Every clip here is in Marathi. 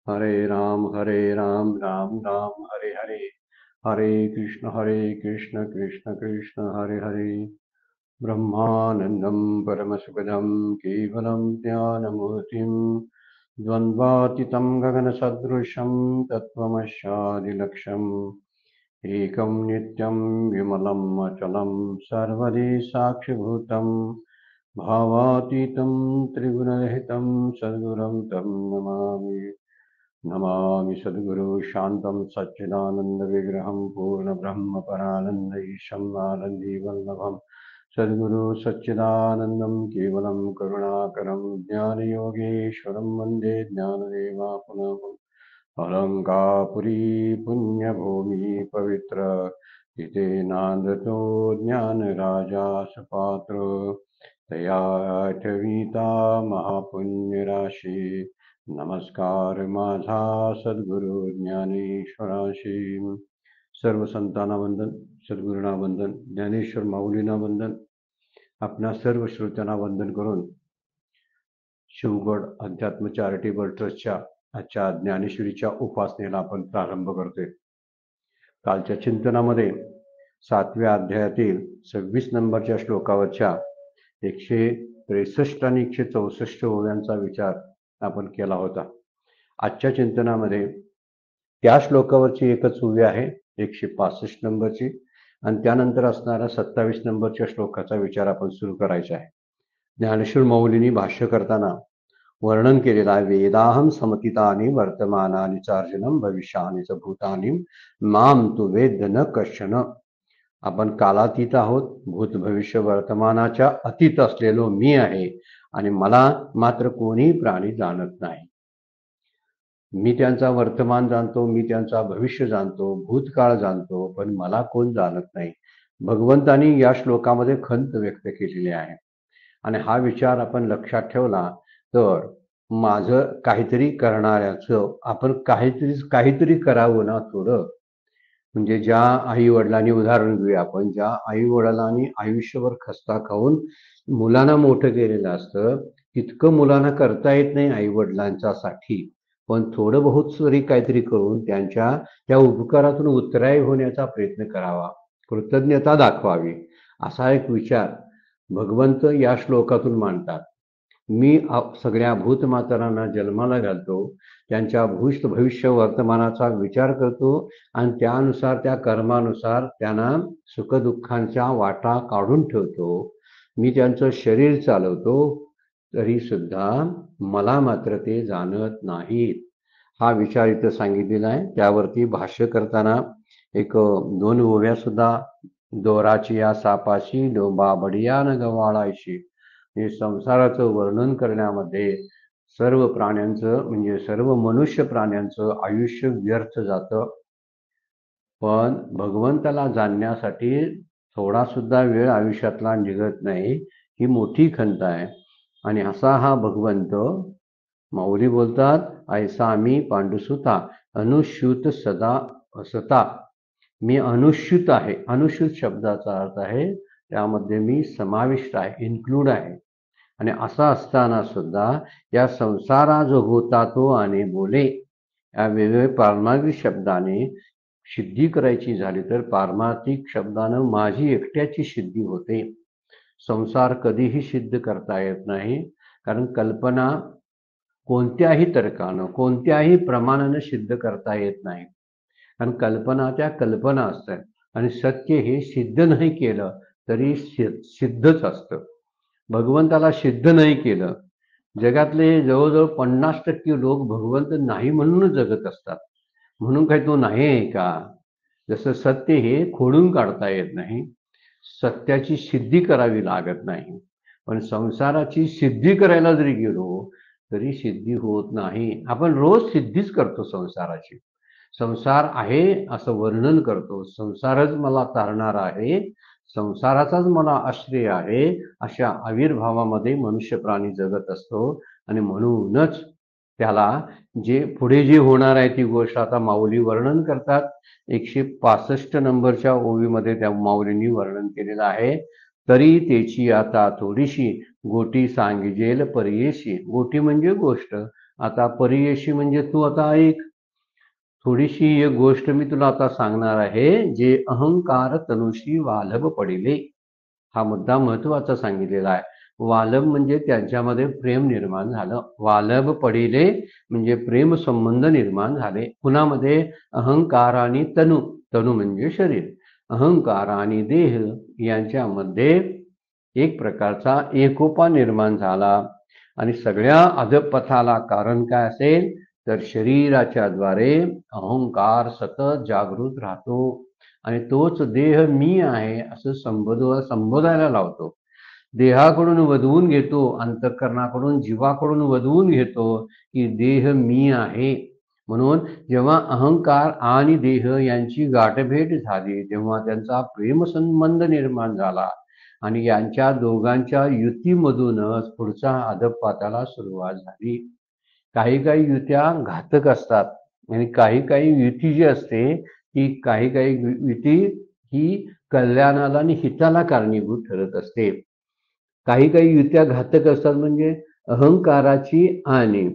हरे राम राम राम हरे हरे। हरे कृष्ण कृष्ण कृष्ण हरे हरे। ब्रह्मानंदं परमसुखदं केवलं ज्ञानमूर्तिं द्वन्द्वातीतं गगनसदृशं तत्त्वमस्यादिलक्ष्यम् एकं नित्यं विमलं अचलं सर्वदि साक्षिभूतं भावातीतं त्रिगुणरहितं सद्गुरुं तं नमामि। नमामि सद्गुरु शान्तं सच्चिदानन्दविग्रहं पूर्णब्रह्मपरानन्द ईशम् आनन्दीवल्लभम् सद्गुरु सच्चिदानन्दं केवलं करुणाकरं ज्ञानयोगेश्वरं वन्दे ज्ञानदेवापुनं अलङ्कापुरी पुण्यभूमि पवित्र इति नान्दतो ज्ञानराजा सपात्र तया ठविता महापुण्यराशी नमस्कार माझा सद्गुरु ज्ञानेश्वराशी। सर्व संतांना वंदन, सद्गुरूंना वंदन, ज्ञानेश्वर माऊलींना वंदन, आपणा सर्व श्रोत्यांना वंदन करून शिवगड अध्यात्म चॅरिटेबल ट्रस्टच्या आजच्या ज्ञानेश्वरीच्या उपासनेला आपण प्रारंभ करतोय। कालच्या चिंतनामध्ये 7व्या अध्यायातील 26 नंबरच्या श्लोकावरच्या 163 आणि 164 ओव्यांचा विचार आपण केला होता। आजच्या चिंतनामध्ये त्या श्लोकावरची एकच ओवी आहे 165 नंबरची आणि त्यानंतर असणारा 27 नंबरच्या श्लोकाचा विचार आपण सुरू करायचा आहे। ज्ञानेश्वर माऊलींनी भाष्य करताना वर्णन केलेला आहे, वेदाहम समतीतानि वर्तमानानि चार्जनम भविष्यानि च भूतानि माम तु वेद न कश्चन। आपण कालातीत आहोत, भूत भविष्य वर्तमानाच्या अतीत असलेलो मी आहे आणि मला मात्र कोणी प्राणी जाणत नाही। मी त्यांचा वर्तमान जाणतो, मी त्यांचा भविष्य जाणतो, भूतकाळ जाणतो, पण मला कोण जाणत नाही। भगवंतांनी या श्लोकामध्ये खंत व्यक्त केलेली आहे आणि हा विचार आपण लक्षात ठेवला तर माझं काहीतरी करणाऱ्याचं आपण काहीतरी करावं ना थोडं। म्हणजे ज्या आई वडिलांनी उदाहरण घेऊया आपण, ज्या आई वडिलांनी आयुष्यभर खस्ता खाऊन मुलांना मोठं केलेलं असतं तितकं मुलांना करता येत नाही आई वडिलांच्यासाठी, पण थोडं बहुत तरी काहीतरी करून त्यांच्या त्या उपकारातून उत्तराई होण्याचा प्रयत्न करावा, कृतज्ञता दाखवावी, असा एक विचार भगवंत या श्लोकातून मांडतात। मी सगळ्या भूतमातांना जन्माला घालतो, त्यांच्या भूत भविष्य वर्तमानाचा विचार करतो आणि त्यानुसार त्या कर्मानुसार त्यांना सुखदुःखांच्या वाटा काढून ठेवतो। मी त्यांचं शरीर चालवतो, तरी सुद्धा मला मात्र ते जाणत नाहीत। हा विचार इथं सांगितलेला आहे। त्यावरती भाष्य करताना 1-2 ओव्या सुद्धा, दोराची या सापाशी डोंबा बडिया न गवाळायशी, हे संसाराचं वर्णन करण्यामध्ये सर्व प्राण्यांचं म्हणजे सर्व मनुष्य प्राण्यांचं आयुष्य व्यर्थ जातं, पण भगवंताला जाणण्यासाठी थोडा सुद्धा वेळ आयुष्यातला निघत नाही, ही मोठी खंत आहे। आणि असा हा भगवंत माऊली बोलतात, ऐसा मी पांडुसुता अनुश्युत सदा असता। मी अनुश्युत आहे, अनुश्युत शब्दाचा अर्थ आहे त्यामध्ये मी समाविष्ट आहे, इन्क्लूड आहे। आणि असा असताना सुद्धा या संसारा जो होता तो आणि बोले या वेगवेगळ्या पारमार्थिक शब्दाने सिद्धी करायची झाली तर पारमार्थिक शब्दानं माझी एकट्याची सिद्धी होते। संसार कधीही सिद्ध करता येत नाही, कारण कल्पना कोणत्याही तर्कानं कोणत्याही प्रमाणानं सिद्ध करता येत नाही, कारण कल्पना त्या कल्पना असतात आणि सत्य हे सिद्ध नाही केलं तरी सिद्धच असतं। भगवंताला सिद्ध नाही केलं, जगातले जवळजवळ 50% लोक भगवंत नाही म्हणूनच जगत असतात, म्हणून काही तो नाही आहे का? जसं सत्य हे खोडून काढता येत नाही, सत्याची सिद्धी करावी लागत नाही, पण संसाराची सिद्धी करायला जरी गेलो तरी सिद्धी होत नाही। आपण रोज सिद्धीच करतो संसाराची, संसार आहे असं वर्णन करतो, संसारच मला तारणार आहे, संसाराचाच मला आश्रय आहे, अशा आविर्भावामध्ये मनुष्य प्राणी जगत असतो। आणि म्हणूनच त्याला जे पुढे जे होणार आहे ती गोष्ट आता माऊली वर्णन करतात। 165 नंबरच्या ओवीमध्ये त्या माऊलींनी वर्णन केलेलं आहे। तरी त्याची आता थोडीशी गोटी सांगिजेल परयेशी, गोटी म्हणजे गोष्ट, आता परियशी म्हणजे तू आता ऐक. थोडीशी एक गोष्ट मी तुला आता सांगणार आहे. जे अहंकार तनुशी वालभ पडिले, हा मुद्दा महत्वाचा सांगितलेला आहे. वालभ म्हणजे त्यांच्यामध्ये प्रेम निर्माण झालं. वालभ पडिले म्हणजे प्रेम संबंध निर्माण झाले. कुणामध्ये? अहंकार आणि तनु. तनु म्हणजे शरीर. अहंकार आणि देह यांच्यामध्ये एक प्रकारचा एकोपा निर्माण झाला. आणि सगळ्या अधपथाला कारण काय असेल तर शरीराच्या द्वारे अहंकार सतत जागृत राहतो आणि तोच देह मी आहे असं संबोधायला लावतो. देहाकडून वधवून घेतो, अंतःकरणाकडून जीवाकडून वधवून घेतो की देह मी आहे. म्हणून जेव्हा अहंकार आणि देह यांची गाठभेट झाली तेव्हा त्यांचा प्रेमसंबंध निर्माण झाला आणि यांच्या दोघांच्या युतीमधूनच पुढच्या अधःपाताला सुरुवात झाली. काही काही युत्या घातक असतात आणि काही काही युती जी असते ती काही काही युती ही कल्याणाला आणि हिताला कारणीभूत ठरत असते. काही काही युत्या घातक असतात म्हणजे अहंकाराची आणि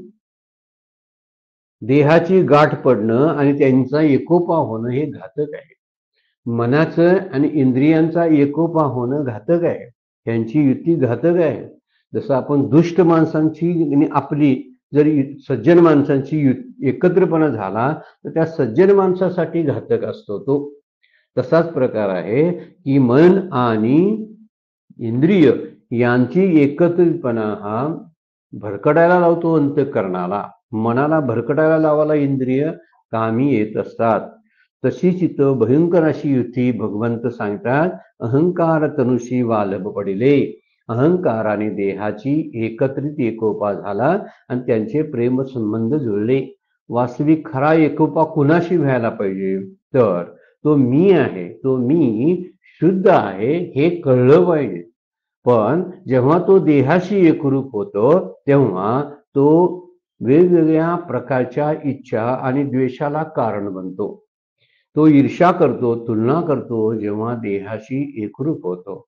देहाची गाठ पडणं आणि त्यांचा एकोपा होणं हे घातक आहे. मनाचं आणि इंद्रियांचा एकोपा होणं घातक आहे. त्यांची युती घातक आहे. जसं आपण दुष्ट माणसांची आणि आपली जरी सज्जन माणसांची एकत्रपणा झाला तर त्या सज्जन माणसासाठी घातक असतो तो. तसाच प्रकार आहे की मन आणि इंद्रिय यांची एकत्रितपणा हा भरकटायला लावतो अंतःकरणाला. मनाला भरकटायला लावायला इंद्रिय कामी येत असतात. तशीच इथं भयंकर अशी युती भगवंत सांगतात. अहंकार तनुशी वालभ पडिले. अहंकार आणि देहाची एकत्रित एकोपा झाला आणि त्यांचे प्रेम संबंध जुळले. वास्तविक खरा एकोपा कुणाशी व्हायला पाहिजे तर तो मी आहे, तो मी शुद्ध आहे हे कळलं पाहिजे. पण जेव्हा तो देहाशी एकरूप होतो तेव्हा तो वेगवेगळ्या प्रकारच्या इच्छा आणि द्वेषाला कारण बनतो. तो ईर्ष्या करतो, तुलना करतो जेव्हा देहाशी एकरूप होतो.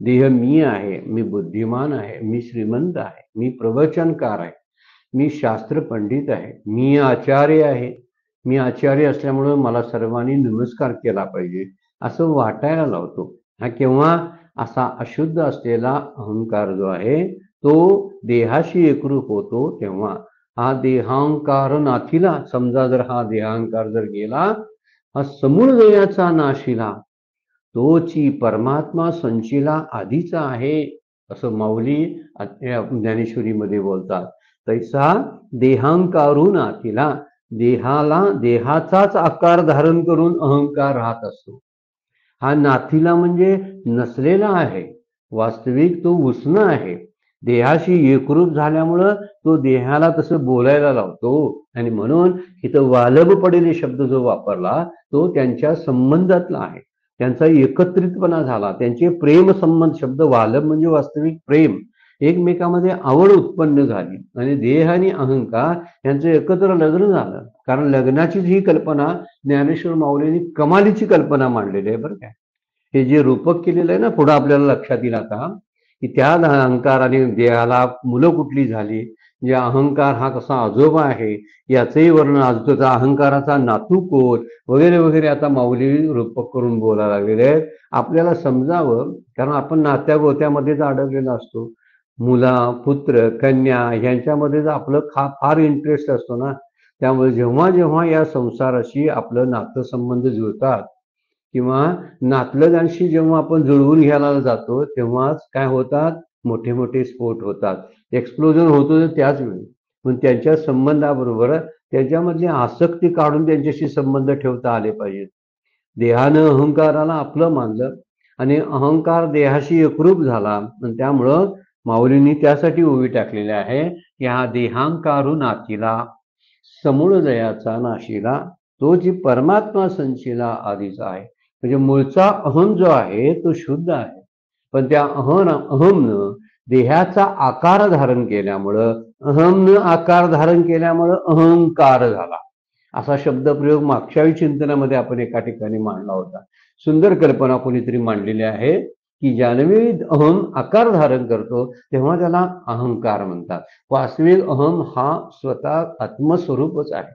देह मी आहे, मी बुद्धिमान आहे, मी श्रीमंत आहे, मी प्रवचनकार आहे, मी शास्त्र पंडित आहे, मी आचार्य आहे. मी आचार्य असल्यामुळं मला सर्वांनी नमस्कार केला पाहिजे असं वाटायला लावतो. हा केव्हा? असा अशुद्ध असलेला अहंकार जो आहे तो देहाशी एकरूप होतो तेव्हा. हा देहांकार नाथिला, समजा जर हा देहांकार जर गेला, हा समूळ देहाचा नाशिला, तोची परमात्मा संचिला आधीचा आहे असं माऊली ज्ञानेश्वरीमध्ये बोलतात. तैसा देहांकारून आतिला, देहाला देहाचाच आकार धारण करून अहंकार राहत असतो. हा नाथीला म्हणजे नसलेला आहे, वास्तविक तो उष्ण आहे. देहाशी एकरूप झाल्यामुळं तो देहाला तसं बोलायला लावतो आणि म्हणून इथं वालभ पडेले शब्द जो वापरला तो त्यांच्या संबंधातला आहे. त्यांचा एकत्रितपणा झाला, त्यांचे प्रेम संबंध. शब्द वालभ म्हणजे वास्तविक प्रेम, एकमेकांमध्ये आवड उत्पन्न झाली आणि देह आणि अहंकार यांचं एकत्र लग्न झालं. कारण लग्नाची ही कल्पना ज्ञानेश्वर माऊलींनी कमालीची कल्पना मांडलेली आहे बरं काय. हे जे रूपक केलेलं आहे ना, पुढं आपल्याला लक्षात येईल आता की त्या अहंकार आणि देहाला मुलं कुठली झाली. जे अहंकार हा कसा आजोबा आहे याचंही वर्णन, आजोबाचा अहंकाराचा नातू कोण वगैरे वगैरे आता माऊली रूपक करून बोलायला लागलेले आहेत. आपल्याला समजावं, कारण आपण नात्या गोत्यामध्येच अडकलेला असतो. मुला पुत्र कन्या यांच्यामध्येच आपलं फार इंटरेस्ट असतो ना. त्यामुळे जेव्हा जेव्हा या संसाराशी आपलं नातेसंबंध जुळतात किंवा नातलगांशी जेव्हा आपण जुळवून घ्यायला जातो तेव्हाच काय होतात, मोठे मोठे स्फोट होतात, एक्सप्लोजन होतो त्याच वेळी. पण त्यांच्या संबंधाबरोबर त्याच्यामधली आसक्ती काढून त्यांच्याशी संबंध ठेवता आले पाहिजेत. देहानं अहंकाराला आपलं मानलं आणि अहंकार देहाशी एकरूप झाला आणि त्यामुळं माऊलींनी त्यासाठी ओवी टाकलेली आहे की हा देहांकारून आतिला, समूळ दयाचा नाशिला, तो जी परमात्मा संचिला आधीचा आहे. म्हणजे मूळचा अहम जो आहे तो शुद्ध आहे, पण त्या अहमनं देहाचा आकार धारण केल्यामुळं, अहमनं आकार धारण केल्यामुळं अहंकार झाला. असा शब्दप्रयोग मागच्या चिंतनामध्ये आपण एका ठिकाणी मांडला होता. सुंदर कल्पना कोणीतरी मांडलेली आहे. की ज्यावेळी अहम आकार धारण करतो तेव्हा त्याला अहंकार म्हणतात. वास्तविक अहम हा स्वतः आत्मस्वरूपच आहे.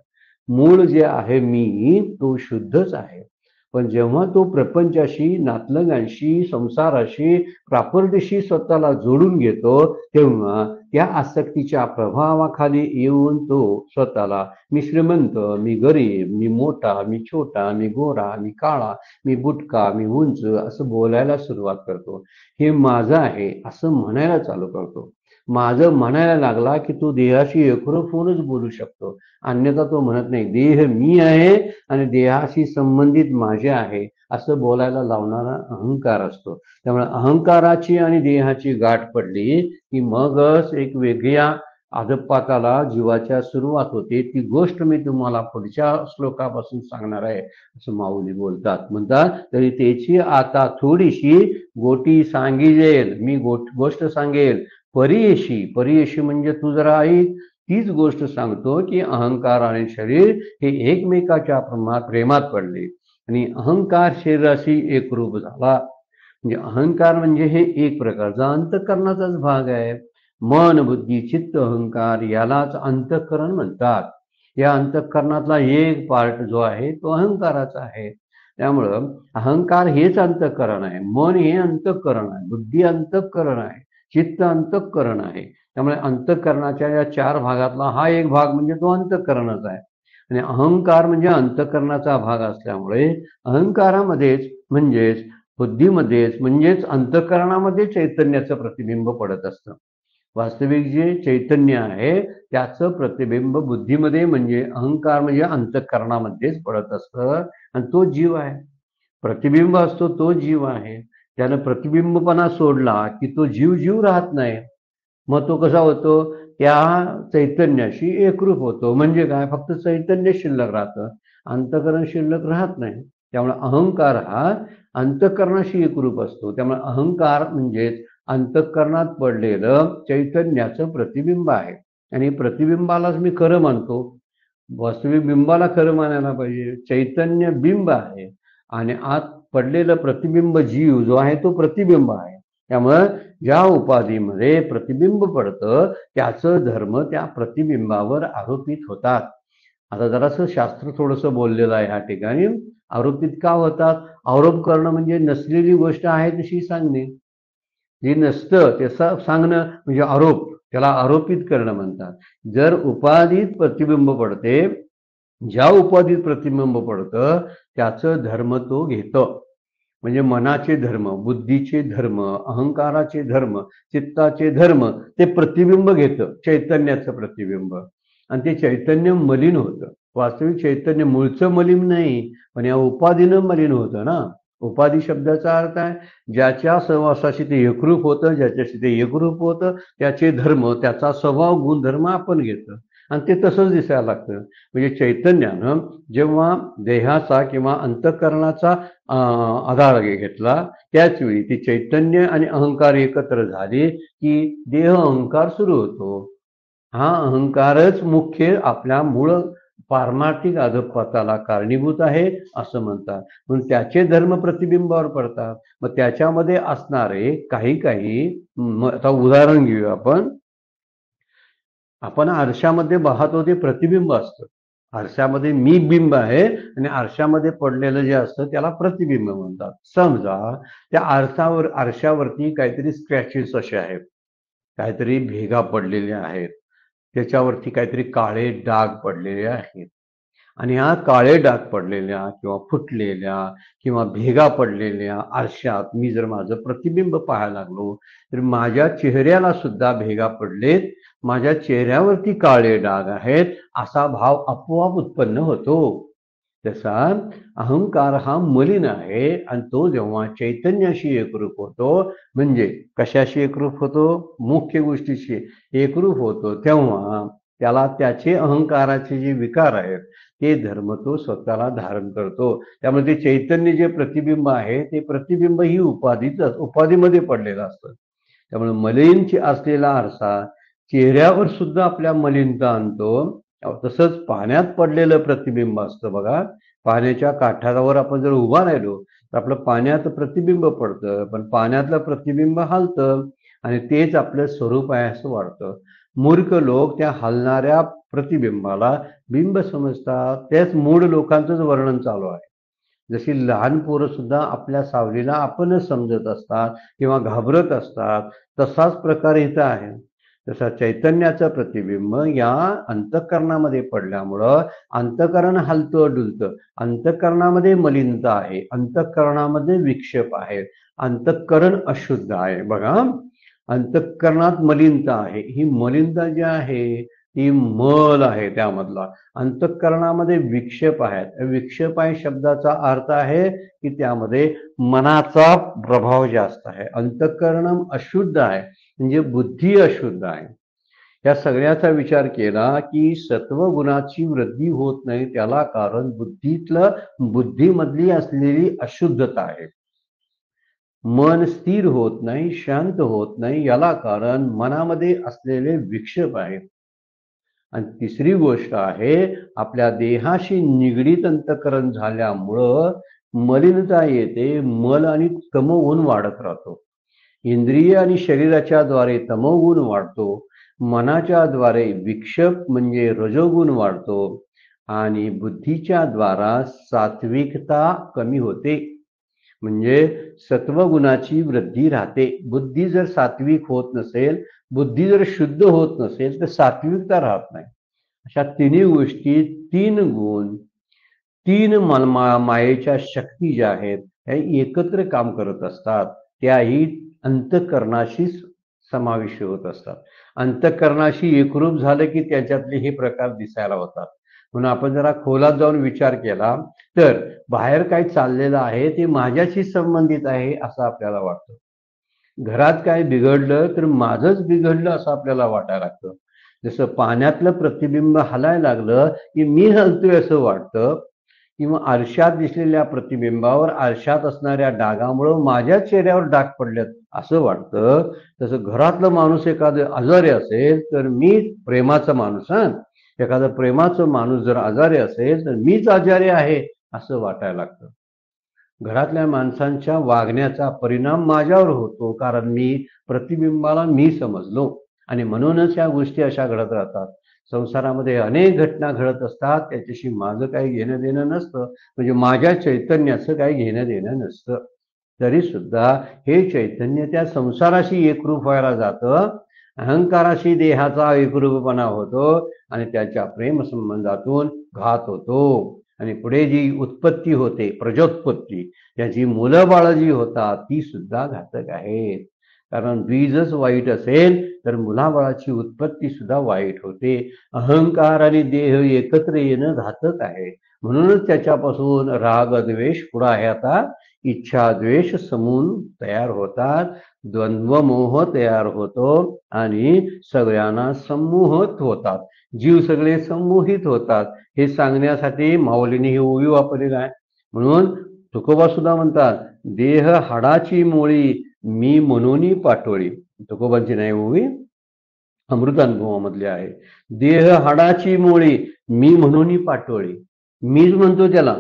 मूळ जे आहे मी तो शुद्धच आहे. पण जेव्हा तो प्रपंचाशी, नातलगांशी, संसाराशी, प्रॉपर्टीशी स्वतःला जोडून घेतो तेव्हा त्या आसक्तीच्या प्रभावाखाली येऊन तो स्वतःला मी श्रीमंत, मी गरीब, मी मोठा, मी छोटा, मी गोरा, मी काळा, मी बुटका, मी उंच असं बोलायला सुरुवात करतो. हे माझं आहे असं म्हणायला चालू करतो. माझं म्हणायला लागला की तो देहाशी एकरूप होऊनच बोलू शकतो. अन्यथा तो म्हणत नाही देह मी आहे आणि देहाशी संबंधित माझे आहे असं बोलायला लावणारा अहंकार असतो. त्यामुळे अहंकाराची आणि देहाची गाठ पडली की मगच एक वेगळ्या अधपाताला जीवाच्या सुरुवात होते. ती गोष्ट मी तुम्हाला पुढच्या श्लोकापासून सांगणार आहे असं माऊली बोलतात. म्हणतात तरी त्याची आता थोडीशी गोटी सांगिजेल, मी गोष्ट सांगेल. परियशी म्हणजे तू जरा ऐक. तीच गोष्ट सांगतो की अहंकार आणि शरीर हे एकमेकाच्या प्रेमात पडले आणि अहंकार शरीराशी एकरूप झाला. म्हणजे अहंकार म्हणजे हे एक प्रकारचा अंतःकरणाचाच भाग आहे. मन, बुद्धी, चित्त, अहंकार यालाच अंतःकरण म्हणतात. या अंतःकरणातला एक पार्ट जो आहे तो अहंकाराचा आहे. त्यामुळं अहंकार हेच अंतःकरण आहे. मन हे अंतःकरण आहे. बुद्धी अंतःकरण आहे. चित्त अंतःकरण आहे. त्यामुळे अंतःकरणाच्या या 4 भागातला हा एक भाग म्हणजे तो अंतःकरणच आहे. आणि अहंकार म्हणजे अंतःकरणाचा भाग असल्यामुळे अहंकारामध्येच म्हणजेच बुद्धीमध्येच म्हणजेच अंतःकरणामध्ये चैतन्याचं प्रतिबिंब पडत असतं. वास्तविक जे चैतन्य आहे त्याचं प्रतिबिंब बुद्धीमध्ये म्हणजे अहंकार म्हणजे अंतःकरणामध्येच पडत असतं आणि तो जीव आहे. प्रतिबिंब असतो तो जीव आहे. त्यानं प्रतिबिंबपणा सोडला की तो जीव राहत नाही. मग तो कसा होतो? त्या चैतन्याशी एकरूप होतो. म्हणजे काय? फक्त चैतन्य शिल्लक राहतं, अंतःकरण शिल्लक राहत नाही. त्यामुळे अहंकार हा अंतःकरणाशी एकरूप असतो. त्यामुळे अहंकार म्हणजेच अंतःकरणात पडलेलं चैतन्याचं प्रतिबिंब आहे आणि प्रतिबिंबालाच मी खरं मानतो. वास्तविक बिंबाला खरं मानायला पाहिजे. चैतन्य बिंब आहे आणि आत पडलेलं प्रतिबिंब जीव जो आहे तो प्रतिबिंब आहे. त्यामुळं ज्या उपाधीमध्ये प्रतिबिंब पडतं त्याचं धर्म त्या प्रतिबिंबावर आरोपित होतात. आता जरासं शास्त्र थोडंसं बोललेलं आहे ह्या ठिकाणी. आरोपित का होतात? आरोप करणं म्हणजे नसलेली गोष्ट आहे तशी सांगणे. जे नसतं त्याचं सांगणं म्हणजे आरोप. त्याला आरोपित करणं म्हणतात. जर उपाधीत प्रतिबिंब पडते, ज्या उपाधीत प्रतिबिंब पडतं त्याचं धर्म तो घेतो. म्हणजे मनाचे धर्म, बुद्धीचे धर्म, अहंकाराचे धर्म, चित्ताचे धर्म ते प्रतिबिंब घेतं, चैतन्याचं प्रतिबिंब. आणि ते चैतन्य मलिन होतं. वास्तविक चैतन्य मूळचं मलिन नाही, पण या उपाधीनं मलिन होतं ना. उपाधी शब्दाचा अर्थ आहे ज्याच्या सहवासाशी ते एकरूप होतं, ज्याच्याशी ते एकरूप होतं त्याचे धर्म, त्याचा स्वभाव, गुणधर्म आपण घेतो आणि ते तसंच दिसायला लागतं. म्हणजे चैतन्यानं जेव्हा देहाचा किंवा अंतःकरणाचा आधार घेतला त्याचवेळी ती चैतन्य आणि अहंकार एकत्र झाले की देह अहंकार सुरू होतो. हा अहंकारच मुख्य आपल्या मूळ पारमार्थिक अधःपाताला कारणीभूत आहे असं म्हणतात. म्हणून त्याचे धर्म प्रतिबिंबावर पडतात. मग त्याच्यामध्ये असणारे काही आता उदाहरण घेऊया आपण आरशामध्ये पाहतो ते प्रतिबिंब असतं. आरशामध्ये मी बिंब आहे आणि आरशामध्ये पडलेलं जे असतं त्याला प्रतिबिंब म्हणतात. समजा त्या आरशावरती काहीतरी स्क्रॅचेस असे आहेत, काहीतरी भेगा पडलेल्या आहेत, त्याच्यावरती काहीतरी काळे डाग पडलेले आहेत आणि ह्या काळे डाग पडलेल्या किंवा फुटलेल्या किंवा भेगा पडलेल्या आरशात मी जर माझं प्रतिबिंब पाहायला लागलो तर माझ्या चेहऱ्याला सुद्धा भेगा पडलेत, माझ्या चेहऱ्यावरती काळे डाग आहेत असा भाव आपोआप उत्पन्न होतो. तसा अहंकार हा मलिन आहे आणि तो जेव्हा चैतन्याशी एकरूप होतो म्हणजे कशाशी एकरूप होतो? मुख्य गोष्टीशी एकरूप होतो तेव्हा त्याला त्याचे अहंकाराचे जे विकार आहेत ते धर्म तो स्वतःला धारण करतो. त्यामुळे ते चैतन्य जे प्रतिबिंब आहे ते प्रतिबिंब ही उपाधीमध्ये पडलेलं असतं. त्यामुळे मलिन असलेला आरसा चेहऱ्यावर सुद्धा आपल्या मलिनता आणतो. तसंच पाण्यात पडलेलं प्रतिबिंब असतं बघा. पाण्याच्या काठावर आपण जर उभा राहिलो तर आपलं पाण्यात प्रतिबिंब पडतं, पण पाण्यातलं प्रतिबिंब हलतं आणि तेच आपलं स्वरूप आहे असं वाटतं. मूर्ख लोक त्या हलणाऱ्या प्रतिबिंबाला बिंब समजतात. तेच मूढ लोकांचंच वर्णन चालू आहे. जशी लहान पोरं सुद्धा आपल्या सावलीला आपणच समजत असतात किंवा घाबरत असतात, तसाच प्रकार इथं आहे. तसा चैतन्याचं प्रतिबिंब या अंतःकरणामध्ये पडल्यामुळं अंतःकरण हलतं डुलतं. अंतःकरणामध्ये मलिनता आहे, अंतःकरणामध्ये विक्षेप आहे, अंतःकरण अशुद्ध आहे. बघा, अंतःकरणात मलिनता आहे. ही मलिनता जी आहे ती मल आहे त्यामधला. अंतःकरणामध्ये विक्षेप आहेत. विक्षेप आहे शब्दाचा अर्थ आहे की त्यामध्ये मनाचा प्रभाव जास्त आहे. अंतःकरण अशुद्ध आहे म्हणजे बुद्धी अशुद्ध आहे. या सगळ्याचा विचार केला की सत्वगुणाची वृद्धी होत नाही, त्याला कारण बुद्धीमधली असलेली अशुद्धता आहे. मन स्थिर होत नाही, शांत होत नाही, याला कारण मनामध्ये असलेले विक्षेप आहेत. आणि तिसरी गोष्ट आहे, आपल्या देहाशी निगडीत अंतःकरण झाल्यामुळं मलिनता येते, मल आणि तमोगुण वाढत राहतो. इंद्रिय आणि शरीराच्या द्वारे तमोगुण वाढतो, मनाच्या द्वारे विक्षेप म्हणजे रजोगुण वाढतो आणि बुद्धीच्या द्वारा सात्विकता कमी होते. म्हणजे सत्वगुणाची वृद्धी राहते. बुद्धी जर सात्विक होत नसेल, बुद्धी जर शुद्ध होत नसेल तर सात्विकता राहत नाही. अशा तिन्ही गोष्टी, तीन गुण, तीन मायेच्या शक्ती ज्या आहेत त्या एकत्र काम करत असतात. त्याही अंतःकरणाशी समाविष्ट होत असतात. अंतःकरणाशी एकरूप झालं की त्याच्यातले हे प्रकार दिसायला होतात. म्हणून आपण जरा खोलात जाऊन विचार केला तर बाहेर काय चाललेलं आहे ते माझ्याशी संबंधित आहे असं आपल्याला वाटतं. घरात काय बिघडलं तर माझंच बिघडलं असं आपल्याला वाटायला लागतं. जसं पाण्यातलं प्रतिबिंब हलायला लागलं की मी हलतोय असं वाटतं, किंवा आरशात दिसलेल्या प्रतिबिंबावर आरशात असणाऱ्या डागामुळं माझ्या चेहऱ्यावर डाग पडलेत असं वाटतं. तसं घरातलं माणूस एखादं आजारी असेल तर मी प्रेमाचा माणूस, एखादं प्रेमाचं माणूस जर आजारी असेल तर मीच आजारी आहे असं वाटायला लागतं. घरातल्या माणसांच्या वागण्याचा परिणाम माझ्यावर होतो, कारण मी प्रतिबिंबाला मी समजलो आणि म्हणूनच या गोष्टी अशा घडत राहतात. संसारामध्ये अनेक घटना घडत असतात, त्याच्याशी माझं काही घेणं देणं नसतं, म्हणजे माझ्या चैतन्याचं काही घेणं देणं नसतं. तरी सुद्धा हे चैतन्य त्या संसाराशी एकरूप व्हायला जातं, अहंकाराशी देहाचा एकरूपपणा होतो आणि त्याच्या प्रेम संबंधातून घात होतो आणि पुढे जी उत्पत्ती होते, प्रजोत्पत्ती, त्याची मुलं बाळ जी होतात ती सुद्धा घातक आहेत. कारण बीजच वाईट असेल तर मुलाबाळाची उत्पत्ती सुद्धा वाईट होते. अहंकार आणि देह एकत्र येणं घातक आहे. म्हणूनच त्याच्यापासून राग द्वेष पुढे आहे आता इच्छा द्वेष समून तयार होतात, द्वंद्व मोह तयार होतो आणि सगळ्यांना संमोहित होतात. जीव सगळे संमोहित होतात. हे सांगण्यासाठी माऊलीने ही ओवी वापरलेली आहे. म्हणून तुकोबा सुद्धा म्हणतात, देह हाडाची मोळी मी मनोनी पाटोळी. तुकोबांची नाही ओवी, अमृतानुभवामधली आहे. देह हाडाची मोळी मी म्हणून पाटोळी. मीच म्हणतो त्याला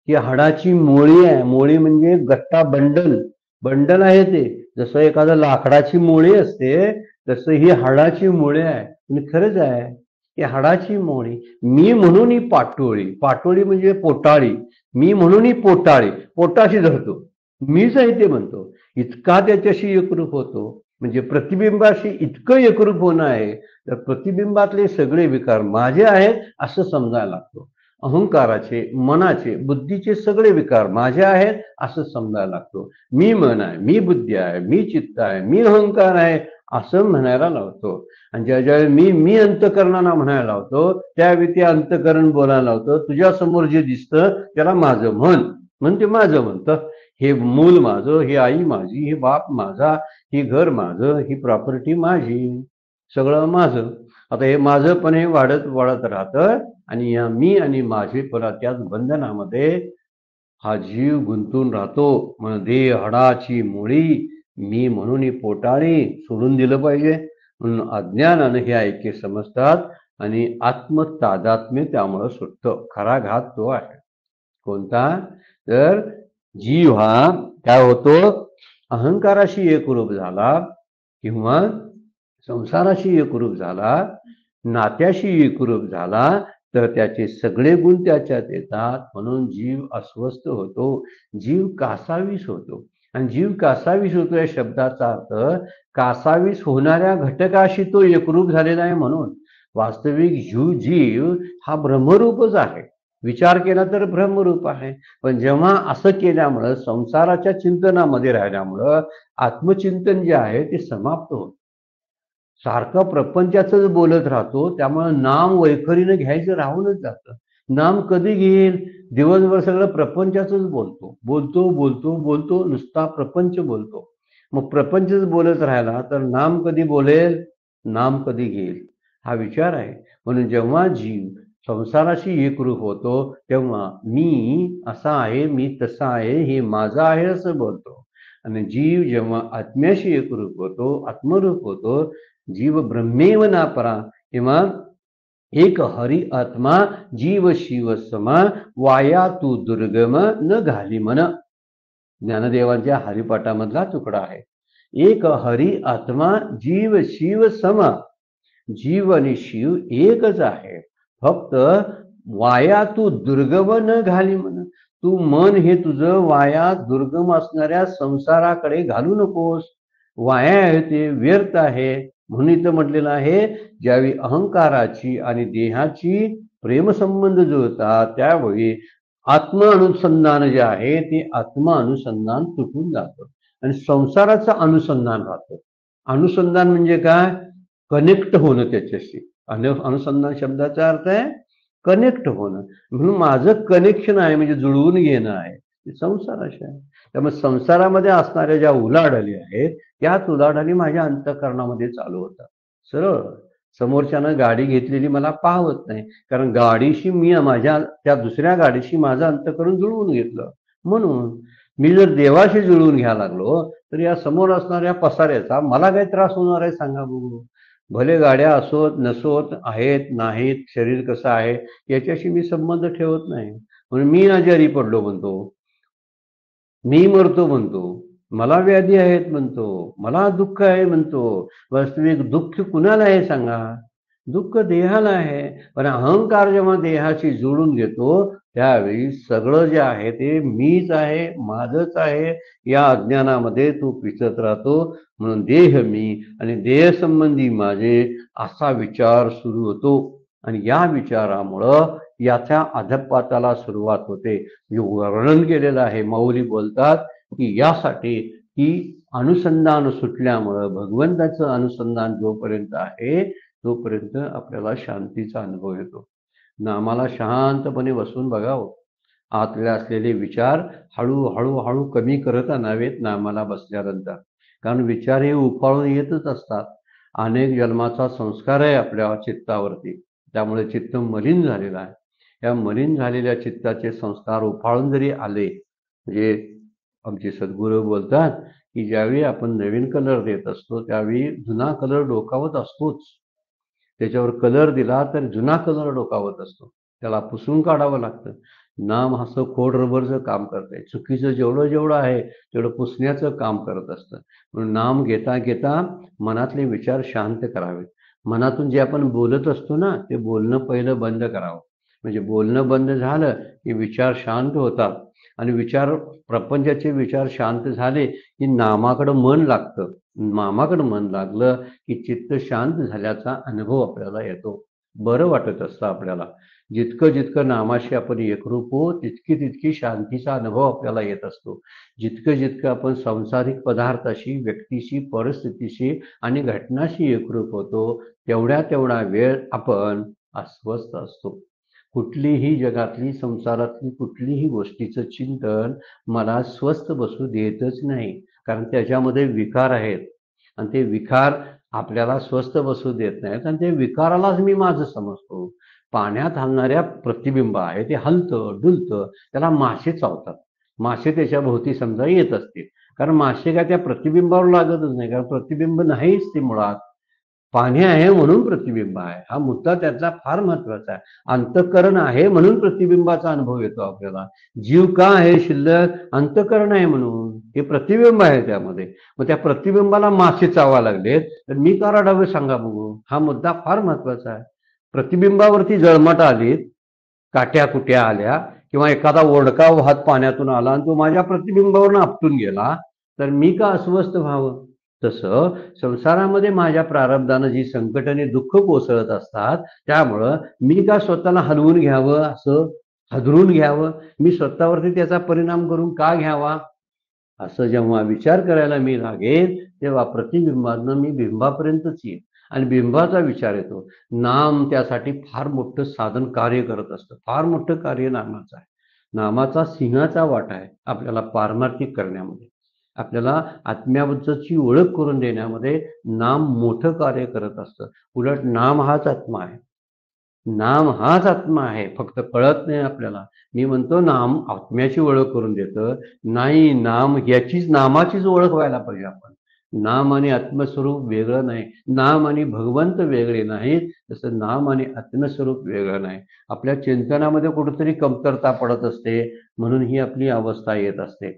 की हाडाची मोळी आहे. मोळी म्हणजे गट्टा, बंडल, बंडल आहे ते. जसं एखादं लाकडाची मोळी असते तसं ही हाडाची मोळी आहे. आणि खरंच आहे की हाडाची मोळी मी म्हणून पाटोळी. पाटोळी म्हणजे पोटाळी. मी म्हणून पोटाळी, पोटाशी धरतो, मीच आहे ते म्हणतो. इतका त्याच्याशी एकरूप होतो. म्हणजे प्रतिबिंबाशी इतकं एकरूप होणं आहे तर प्रतिबिंबातले सगळे विकार माझे आहेत असं समजायला लागतो. अहंकाराचे, मनाचे, बुद्धीचे सगळे विकार माझे आहेत असं समजायला लागतो. मी मन आहे, मी बुद्धी आहे, मी चित्त आहे, मी अहंकार आहे असं म्हणायला लावतो. आणि ज्यावेळी मी अंतःकरणाला म्हणायला लावतो त्यावेळी ते अंतःकरण बोलायला लावतो. तुझ्या समोर जे दिसतं त्याला माझं म्हण ते माझं म्हणतं. हे मूल माझं, ही आई माझी, हे बाप माझा, ही घर माझं, ही प्रॉपर्टी माझी, सगळं माझं. आता हे माझं पण हे वाढत वाढत राहतं आणि या मी आणि माझे परा त्याच बंधनामध्ये हा जीव गुंतून राहतो. म्हणून देह हाडाची मुळी मी म्हणून पोटाळी सोडून दिलं पाहिजे. म्हणून अज्ञानानं हे ऐक्य समजतात आणि आत्मतादात्म्य त्यामुळं सुटतं. खरा घात तो आहे. कोणता? तर जीव हा काय होतो, अहंकाराशी एकरूप झाला किंवा संसाराशी एकरूप झाला, नात्याशी एकरूप झाला, तर त्याचे सगळे गुण त्याच्यात येतात. म्हणून जीव अस्वस्थ होतो, जीव कासावीस होतो. आणि जीव कासावीस होतो या शब्दाचा अर्थ कासावीस होणाऱ्या घटकाशी तो एकरूप झालेला आहे. म्हणून वास्तविक जीव हा ब्रह्मरूपच आहे. विचार केला तर ब्रह्मरूप आहे. पण जेव्हा असं केल्यामुळं, संसाराच्या चिंतनामध्ये राहिल्यामुळं आत्मचिंतन जे आहे ते समाप्त होतं. सारखं प्रपंचाचंच बोलत राहतो, त्यामुळं नाम वैखरीनं घ्यायचं राहूनच जातं. नाम कधी घेईल? दिवसभर सगळं प्रपंचाचंच बोलतो, बोलतो बोलतो बोलतो, नुसता प्रपंच बोलतो. मग प्रपंचच बोलत राहिला तर नाम कधी बोलेल, नाम कधी घेईल, हा विचार आहे. म्हणून जेव्हा जीव संसाराशी एकरूप होतो, तेव्हा मी असा आहे, मी तसा आहे, हे माझं आहे असं बोलतो. आणि जीव जेव्हा आत्म्याशी एकरूप होतो, आत्मरूप होतो, जीव ब्रह्मेव नापरा, किंवा एक हरी आत्मा जीव शिव समा, वाया तू दुर्गम न घाली मन. ज्ञानदेवांच्या हरिपाठामधला तुकडा आहे. एक हरी आत्मा जीव शिव समा, जीव आणि शिव एकच आहे. फक्त वाया तू दुर्गम न घाली मन. तू मन हे तुझं वाया दुर्गम असणाऱ्या संसाराकडे घालू नकोस. वाया आहे, ते व्यर्थ आहे. म्हणून इथं म्हटलेलं आहे, ज्यावेळी अहंकाराची आणि देहाची प्रेमसंबंध जुळतात त्यावेळी आत्म अनुसंधान जे आहे ते आत्म अनुसंधान तुटून जातं आणि संसाराचं अनुसंधान राहतं. अनुसंधान म्हणजे काय? कनेक्ट होणं त्याच्याशी. अनुसंधान शब्दाचा अर्थ आहे कनेक्ट होणं. म्हणून माझं कनेक्शन आहे म्हणजे जुळवून घेणं आहे, ते संसाराशी आहे. त्यामुळे संसारामध्ये असणाऱ्या ज्या उलाढाली आहेत, त्याच उलाढाली माझ्या अंतःकरणामध्ये चालू होतात. सरळ समोरच्यानं गाडी घेतलेली मला पाहत नाही, कारण गाडीशी मी माझ्या त्या दुसऱ्या गाडीशी माझं अंतःकरण जुळवून घेतलं. म्हणून मी जर देवाशी जुळवून घ्यायला लागलो तर या समोर असणाऱ्या पसाऱ्याचा मला काही त्रास होणार आहे सांगा बघू? भले गाड्या असोत नसोत, आहेत नाहीत, शरीर कसं आहे याच्याशी मी संबंध ठेवत नाही. म्हणून मी आजारी पडलो म्हणतो, मी मरतो म्हणतो, मला व्याधी आहेत म्हणतो, मला दुःख आहे म्हणतो. वास्तविक दुःख कुणाला आहे सांगा? दुःख देहाला आहे. पण अहंकार जेव्हा देहाशी जुळून घेतो त्यावेळी सगळं जे आहे ते मीच आहे, माझंच आहे, या अज्ञानामध्ये तो पिचत राहतो. म्हणून देह मी आणि देह संबंधी माझे असा विचार सुरू होतो. आणि या विचारामुळं याच्या अधपाताला सुरुवात होते. वर्णन केलेलं आहे. माऊली बोलतात की यासाठी की अनुसंधान सुटल्यामुळं भगवंताचं अनुसंधान जोपर्यंत आहे तोपर्यंत आपल्याला शांतीचा अनुभव येतो. नामाला शांतपणे बसून बघावं. आतले असलेले विचार हळूहळू हळू कमी करत आणावेत नामाला बसल्यानंतर. कारण विचार हे उफाळून येतच असतात. अनेक जन्माचा संस्कार आहे आपल्या चित्तावरती, त्यामुळे चित्त मलिन झालेलं आहे. या मलिन झालेल्या चित्ताचे संस्कार उफाळून जरी आले, म्हणजे आमचे सद्गुरू बोलतात की ज्यावेळी आपण नवीन कलर देत असतो त्यावेळी जुना कलर डोकावत असतोच. त्याच्यावर कलर दिला तर जुना कलर डोकावत असतो, त्याला पुसून काढावं लागतं. नाम असं खोड रबरचं काम करतंय. चुकीचं जेवढं जेवढं आहे तेवढं पुसण्याचं काम करत असतं. म्हणून नाम घेता घेता मनातले विचार शांत करावेत. मनातून जे आपण बोलत असतो ना, ते बोलणं पहिलं बंद करावं. म्हणजे बोलणं बंद झालं की विचार शांत होतात. आणि प्रपंचाचे विचार शांत झाले की नामाकडं मन लागतं. नामाकडं मन लागलं की चित्त शांत झाल्याचा अनुभव आपल्याला येतो. बरं वाटत असतं आपल्याला. जितकं जितकं नामाशी आपण एकरूप हो तितकी तितकी शांतीचा अनुभव आपल्याला येत असतो. जितकं जितकं आपण सांसारिक पदार्थाशी, व्यक्तीशी, परिस्थितीशी आणि घटनाशी एकरूप होतो तेवढा वेळ आपण अस्वस्थ असतो. कुठलीही जगातली, संसारातली कुठलीही गोष्टीचं चिंतन मला स्वस्थ बसू देतच नाही. कारण त्याच्यामध्ये विकार आहेत आणि ते विकार आपल्याला स्वस्थ बसू देत नाहीत. आणि ते विकारालाच मी माझं समजतो. पाण्यात हलणाऱ्या प्रतिबिंब आहे, ते हलतं डुलतं, त्याला मासे चावतात. मासे त्याच्या भोवती समजा येत असतील, कारण मासे काय त्या प्रतिबिंबावर लागतच नाही, कारण प्रतिबिंब नाहीच ते मुळात. पाणी आहे म्हणून प्रतिबिंब आहे, हा मुद्दा त्यातला फार महत्वाचा आहे. अंतःकरण आहे म्हणून प्रतिबिंबाचा अनुभव येतो आपल्याला. जीव का आहे शिल्लक? अंतःकरण आहे म्हणून, हे प्रतिबिंब आहे त्यामध्ये. मग त्या प्रतिबिंबाला मासे चावा लागलेत तर मी का रडावे सांगा बघू, हा मुद्दा फार महत्वाचा आहे. प्रतिबिंबावरती जळमट आलीत, काट्या कुट्या आल्या, किंवा एखादा ओढका वाहत पाण्यातून आला आणि तो माझ्या प्रतिबिंबावरून आपटून गेला, तर मी का अस्वस्थ व्हावं? तसं संसारामध्ये माझ्या प्रारब्धानं जी संकट आणि दुःख कोसळत असतात, त्यामुळं मी का स्वतःला हलवून घ्यावं, असं हादरून घ्यावं, मी स्वतःवरती त्याचा परिणाम करून का घ्यावा, असं जेव्हा विचार करायला मी लागेल, तेव्हा प्रतिबिंबातनं मी बिंबापर्यंतच येईल आणि बिंबाचा विचार येतो. नाम त्यासाठी फार मोठं साधन कार्य करत असतं. फार मोठं कार्य नामाचं आहे. नामाचा सिंहाचा वाटा आहे आपल्याला पारमार्थिक करण्यामध्ये. आपल्याला आत्म्याबद्दलची ओळख करून देण्यामध्ये नाम मोठं कार्य करत असतं. उलट नाम हाच आत्मा आहे. नाम हाच आत्मा आहे, फक्त कळत नाही आपल्याला. मी म्हणतो नाम आत्म्याची ओळख करून देतं, नाही, नाम याचीच, नामाचीच ओळख व्हायला पाहिजे आपण. नाम आणि आत्मस्वरूप वेगळं नाही, नाम आणि भगवंत वेगळे नाहीत, तसं नाम आणि आत्मस्वरूप वेगळं नाही. आपल्या चिंतनामध्ये कुठेतरी कमतरता पडत असते, म्हणून ही आपली अवस्था येत असते.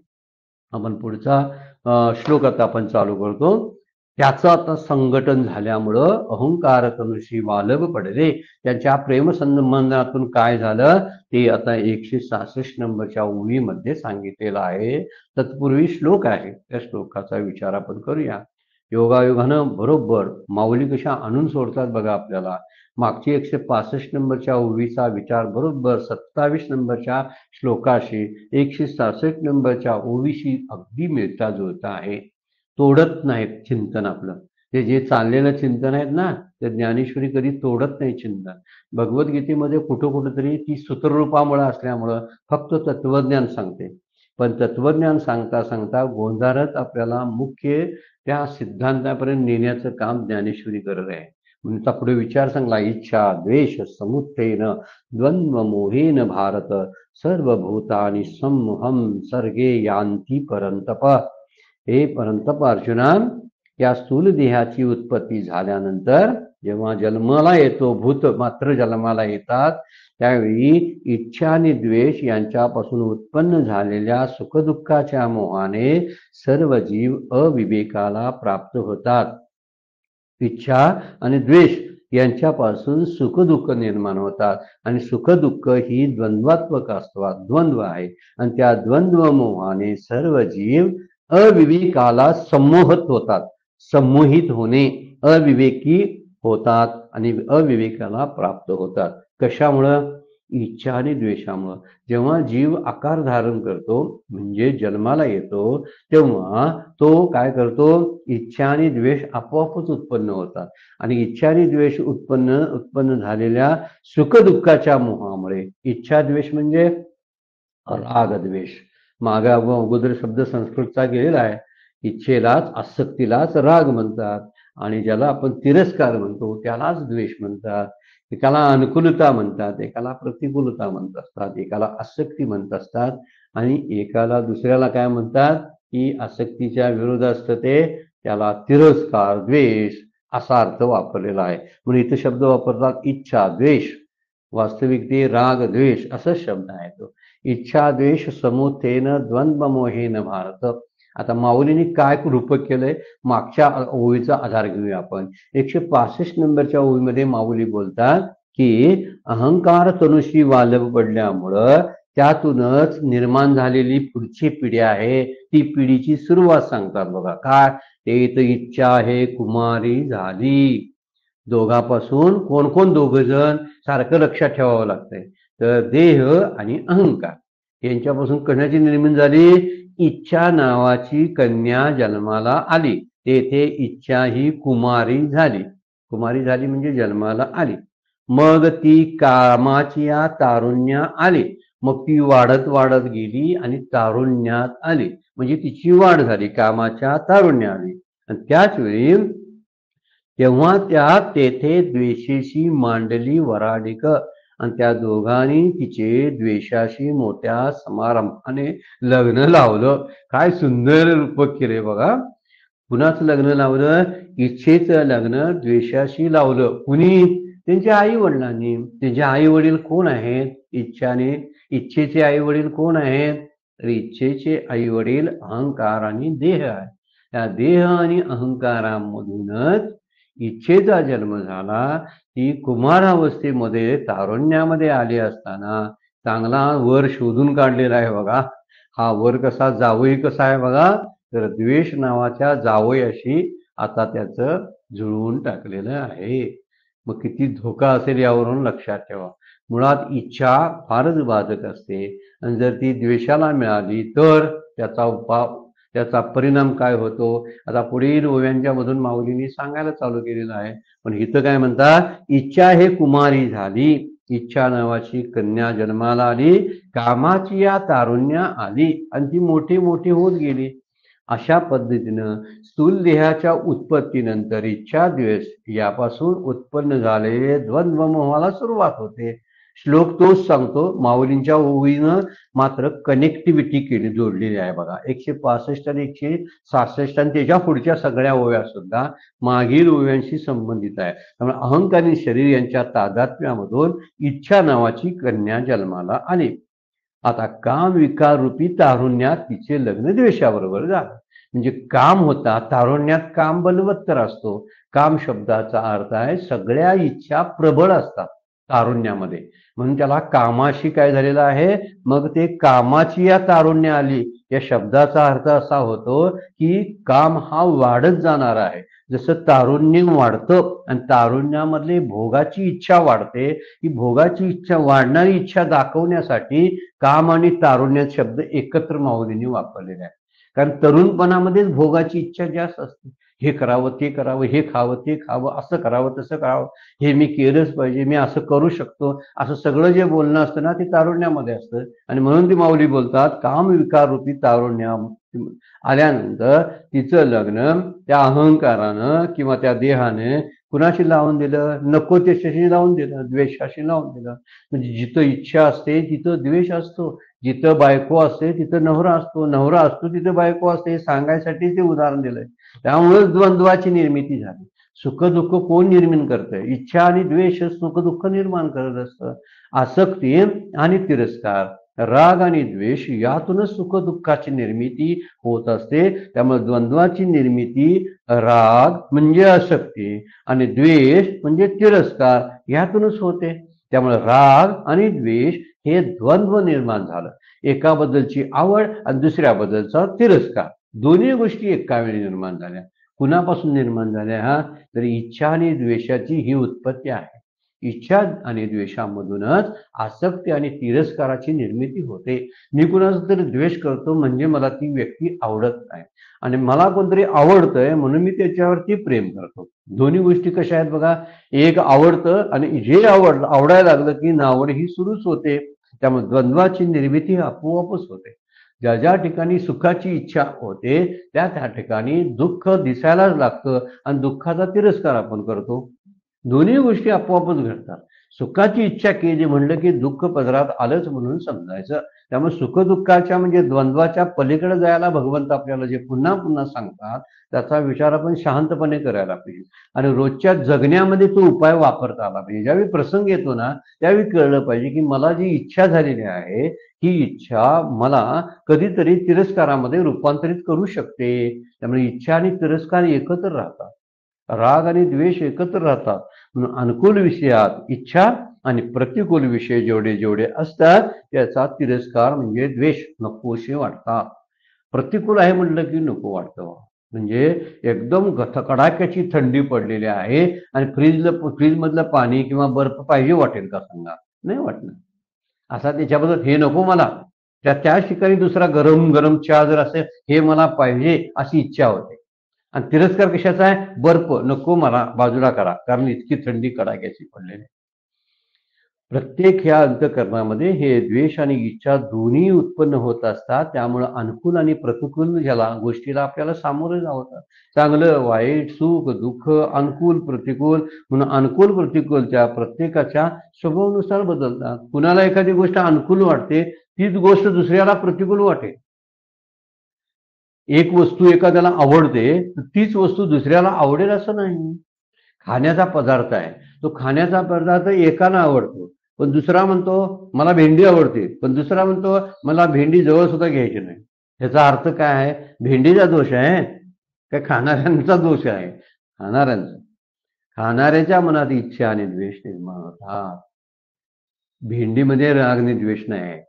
आपण पुढचा श्लोक आता आपण चालू करतो. त्याचं आता संघटन झाल्यामुळं अहंकार तनुशी वालभ पडले. त्यांच्या प्रेमसंबंधातून काय झालं ते आता 166 नंबरच्या ओळीमध्ये सांगितलेलं आहे. तत्पूर्वी श्लोक आहे, त्या श्लोकाचा विचार आपण करूया. योगायोगानं बरोबर माऊली कशा आणून सोडतात बघा आपल्याला. मागची 165 नंबरच्या ओळीचा विचार बरोबर 27 नंबरच्या श्लोकाशी 166 नंबरच्या ओळीशी अगदी मिळता जुळता आहे. तोडत नाहीत चिंतन आपलं. ते जे चाललेलं चिंतन आहेत ना, ते ज्ञानेश्वरी कधी तोडत नाही चिंतन. भगवद्गीतेमध्ये कुठं तरी ती सूत्ररूपामुळे असल्यामुळं फक्त तत्वज्ञान सांगते, पण तत्वज्ञान सांगता सांगता गोंधळत आपल्याला मुख्य त्या सिद्धांतापर्यंत नेण्याचं काम ज्ञानेश्वरी करत आहे. म्हणून पुढे विचार सांगला, इच्छा द्वेष समुत्थेन द्वंद्व मोहेन भारत सर्वभूतानि सम्मोहम सर्गे यान्ति परंतप. हे परंतप अर्जुना, या स्थूल देहाची उत्पत्ती झाल्यानंतर जेव्हा जन्माला येतो, भूत मात्र जन्माला येतात, त्यावेळी इच्छा आणि द्वेष यांच्यापासून उत्पन्न झालेल्या सुखदुःखाच्या मोहाने सर्व जीव अविवेकाला प्राप्त होतात. इच्छा आणि द्वेष यांच्यापासून सुखदुःख निर्माण होतात आणि सुखदुःख ही द्वंद्वात्मक असतात, द्वंद्व आहे, आणि त्या द्वंद्व मोहाने सर्व जीव अविवेकाला संमोहित होतात. संमोहित होणे, अविवेकी होतात आणि अविवेकाला प्राप्त होतात. कशामुळं? इच्छा आणि द्वेषामुळं. जेव्हा जीव आकार धारण करतो, म्हणजे जन्माला येतो, तेव्हा तो काय करतो? इच्छा आणि द्वेष आपोआपच उत्पन्न होतात आणि इच्छा आणि द्वेष उत्पन्न झालेल्या सुखदुःखाच्या मोहामुळे, इच्छा द्वेष म्हणजे राग द्वेष, मागा अगोदर शब्द संस्कृतचा गेलेला आहे. इच्छेलाच, आसक्तीलाच राग म्हणतात आणि ज्याला आपण तिरस्कार म्हणतो त्यालाच द्वेष म्हणतात. एकाला अनुकूलता म्हणतात, एकाला प्रतिकूलता म्हणत असतात, एकाला आसक्ती म्हणत असतात आणि एकाला दुसऱ्याला काय म्हणतात की आसक्तीच्या विरोधात असतं ते, त्याला तिरस्कार द्वेष असा अर्थ वापरलेला आहे. म्हणून इथं शब्द वापरतात इच्छा द्वेष, वास्तविक ते राग द्वेष असा शब्द आहे तो. इच्छा द्वेष समुत्थेन द्वंद्व मोहेन भारत. आता माऊलींनी काय रूपक केलंय, मागच्या ओळीचा आधार घेऊया आपण. 165 नंबरच्या ओळीमध्ये माऊली बोलतात की अहंकार तनुशी वालभ पडल्यामुळं त्यातूनच निर्माण झालेली पुढची पिढी आहे, ती पिढीची सुरुवात सांगतात बघा. काय ते? तर इच्छा आहे कुमारी झाली. दोघापासून कोण कोण? दोघ जण, सारखं लक्षात ठेवावं लागतंय. तर देह आणि अहंकार यांच्यापासून कशाची निर्मिती झाली? इच्छा नावाची कन्या जन्माला आली. तेथे इच्छा ही कुमारी झाली. कुमारी झाली म्हणजे जन्माला आली. मग ती कामाची तारुण्या आली. मग ती वाढत वाढत गेली आणि तारुण्यात आली, म्हणजे तिची वाढ झाली, कामाच्या तारुण्या आली. आणि त्याच वेळी तेव्हा त्या तेथे द्वेषेशी मांडली वराडिक आणि त्या दोघांनी तिचे द्वेषाशी मोठ्या समारंभाने लग्न लावलं. काय सुंदर रूपक केले बघा. कुणाचं लग्न लावलं? इच्छेचं लग्न द्वेषाशी लावलं. कुणी? त्यांच्या आई वडिलांनी. त्यांचे आई वडील कोण आहेत? इच्छेचे आई वडील कोण आहेत? तर इच्छेचे आई वडील अहंकार आणि देह आहे. त्या देह आणि अहंकारामधूनच इच्छेचा जन्म झाला. ती कुमारावस्थेमध्ये तारुण्यामध्ये आली असताना चांगला वर शोधून काढलेला आहे बघा. हा वर कसा, जावई कसा आहे बघा, तर द्वेष नावाच्या जावयाशी आता त्याचं जुळवून टाकलेलं आहे. मग किती धोका असेल यावरून लक्षात ठेवा. मुळात इच्छा फारच बाधक असते आणि जर ती द्वेषाला मिळाली तर त्याचा परिणाम काय होतो? आता पुढील ओव्यांच्या मधून माऊलींनी सांगायला चालू केलेलं आहे. पण इथं काय म्हणतात? इच्छा हे कुमारी झाली, इच्छा नावाची कन्या जन्माला आली, कामाची या तारुण्या आली आणि ती मोठी मोठी होत गेली. अशा पद्धतीनं स्थूल देहाच्या उत्पत्तीनंतर इच्छा द्वेष यापासून उत्पन्न झालेले द्वंद्व मोहाला सुरुवात होते. श्लोक तोच सांगतो. माऊलींच्या ओवीनं मात्र कनेक्टिव्हिटी केली, जोडलेली आहे बघा. 165 आणि 166 आणि त्याच्या पुढच्या सगळ्या ओव्या सुद्धा मागील ओव्यांशी संबंधित आहे. त्यामुळे अहंकार आणि शरीर यांच्या तादात्म्यामधून इच्छा नावाची कन्या जन्माला आली. आता काम विकार रूपी तारुण्यात तिचे लग्न द्वेषाबरोबर झालं. म्हणजे काम होता, तारुण्यात काम बलवत्तर असतो. काम शब्दाचा अर्थ आहे सगळ्या इच्छा प्रबळ असतात तारुण्यामध्ये, म्हणून त्याला कामाशी काय झालेलं आहे? मग ते कामाची या तारुण्य आली या शब्दाचा अर्थ असा होतो की काम हा वाढत जाणार आहे. जसं तारुण्य वाढतं आणि तारुण्यामधले भोगाची इच्छा वाढते, ही भोगाची इच्छा, वाढणारी इच्छा दाखवण्यासाठी काम आणि तारुण्य शब्द एकत्र माऊलींनी वापरलेले आहे. कारण तरुणपणामध्येच भोगाची इच्छा जास्त असते. हे करावं, ते करावं, हे खावं, ते खावं, असं करावं, तसं करावं, हे मी केलंच पाहिजे, मी असं करू शकतो, असं सगळं जे बोलणं असतं ना ते तारुण्यामध्ये असतं. आणि म्हणून ती माऊली बोलतात काम विकार रूपी तारुण्या आल्यानंतर तिचं लग्न त्या अहंकारानं किंवा त्या देहाने कुणाशी लावून दिलं? नको त्याच्याशी लावून दिलं, द्वेषाशी लावून दिलं. म्हणजे जिथं इच्छा असते तिथं द्वेष असतो, जिथं बायको असते तिथं नवरा असतो, नवरा असतो तिथं बायको असते. सांगायसाठी ते उदाहरण दिलंय. त्यामुळेच द्वंद्वाची निर्मिती झाली. सुख दुःख कोण निर्माण करतंय? इच्छा आणि द्वेष सुख दुःख निर्माण करत असतं. आसक्ती आणि तिरस्कार, राग आणि द्वेष यातूनच सुख दुःखाची निर्मिती होत असते. त्यामुळे द्वंद्वाची निर्मिती राग म्हणजे आसक्ती आणि द्वेष म्हणजे तिरस्कार यातूनच होते. त्यामुळे राग आणि द्वेष हे द्वंद्व निर्माण झालं. एकाबद्दलची आवड आणि दुसऱ्याबद्दलचा तिरस्कार, दोन्ही गोष्टी एका वेळी निर्माण झाल्या. कुणापासून निर्माण झाल्या? हा तर इच्छा आणि द्वेषाची ही उत्पत्ती आहे. इच्छा आणि द्वेषामधूनच आसक्ती आणि तिरस्काराची निर्मिती होते. मी कुणाचा तरी द्वेष करतो म्हणजे मला ती व्यक्ती आवडत नाही आणि मला कोणतरी आवडतंय म्हणून मी त्याच्यावरती प्रेम करतो. दोन्ही गोष्टी कशा आहेत बघा. एक आवडतं आणि जे आवडायला लागलं की नावड ही सुरूच होते. त्यामुळे द्वंद्वाची निर्मिती आपोआपच होते. ज्या ज्या ठिकाणी सुखाची इच्छा होते त्या त्या ठिकाणी दुःख दिसायलाच लागतं आणि दुःखाचा तिरस्कार आपण करतो. दोन्ही गोष्टी आपोआपच घडतात. सुखाची इच्छा केली म्हणलं की दुःख पदरात आलंच म्हणून समजायचं. त्यामुळे सुख दुःखाच्या म्हणजे द्वंद्वाच्या पलीकडे जायला भगवंत आपल्याला जे पुन्हा पुन्हा सांगतात त्याचा विचार आपण शांतपणे करायला पाहिजे आणि रोजच्या जगण्यामध्ये तो उपाय वापरता आला पाहिजे. ज्यावेळी प्रसंग येतो ना त्यावेळी कळलं पाहिजे की मला जी इच्छा झालेली आहे ही इच्छा मला कधीतरी तिरस्कारामध्ये रूपांतरित करू शकते. त्यामुळे इच्छा आणि तिरस्कार एकत्र राहतात, राग आणि द्वेष एकत्र राहतात. म्हणून अनुकूल विषयात इच्छा आणि प्रतिकूल विषय जेवढे जेवढे असतात त्याचा तिरस्कार म्हणजे द्वेष नकोशे वाटतात. प्रतिकूल आहे म्हटलं की नको वाटतं. म्हणजे एकदम कडाक्याची थंडी पडलेली आहे आणि फ्रीजमधलं पाणी किंवा बर्फ पाहिजे वाटेल का सांगा? नाही वाटणार. असा त्याच्याबद्दल हे नको मला, त्याच ठिकाणी दुसरा गरम गरम चहा जर असेल हे मला पाहिजे अशी इच्छा होते. आणि तिरस्कार कशाचा आहे? बर्फ नको मला, बाजूला करा, कारण इतकी थंडी कडाक्याची पडलेली. प्रत्येक ह्या अंतःकरणामध्ये हे द्वेष आणि इच्छा दोन्ही उत्पन्न होत असतात. त्यामुळं अनुकूल आणि प्रतिकूल ह्याला गोष्टीला आपल्याला सामोरं जावं. चांगलं वाईट, सुख दुःख, अनुकूल प्रतिकूल. म्हणून अनुकूल प्रतिकूलच्या प्रत्येकाच्या स्वभावानुसार बदलतात. कुणाला एखादी गोष्ट अनुकूल वाटते तीच गोष्ट दुसऱ्याला प्रतिकूल वाटेल. एक वस्तू एखाद्याला आवडते तर तीच वस्तू दुसऱ्याला आवडेल असं नाही. खाण्याचा पदार्थ आहे, तो खाण्याचा पदार्थ एकाला आवडतो, पण दुसरा म्हणतो मला भेंडी आवडते, पण दुसरा म्हणतो मला भेंडी जवळ सुद्धा घ्यायची नाही. ह्याचा अर्थ काय आहे? भेंडीचा दोष आहे काय खाणाऱ्यांचा दोष आहे? खाणाऱ्यांचा. खाणाऱ्याच्या मनात इच्छा आणि द्वेष निर्माण होतात. भेंडीमध्ये राग आणि द्वेष नाही आहे.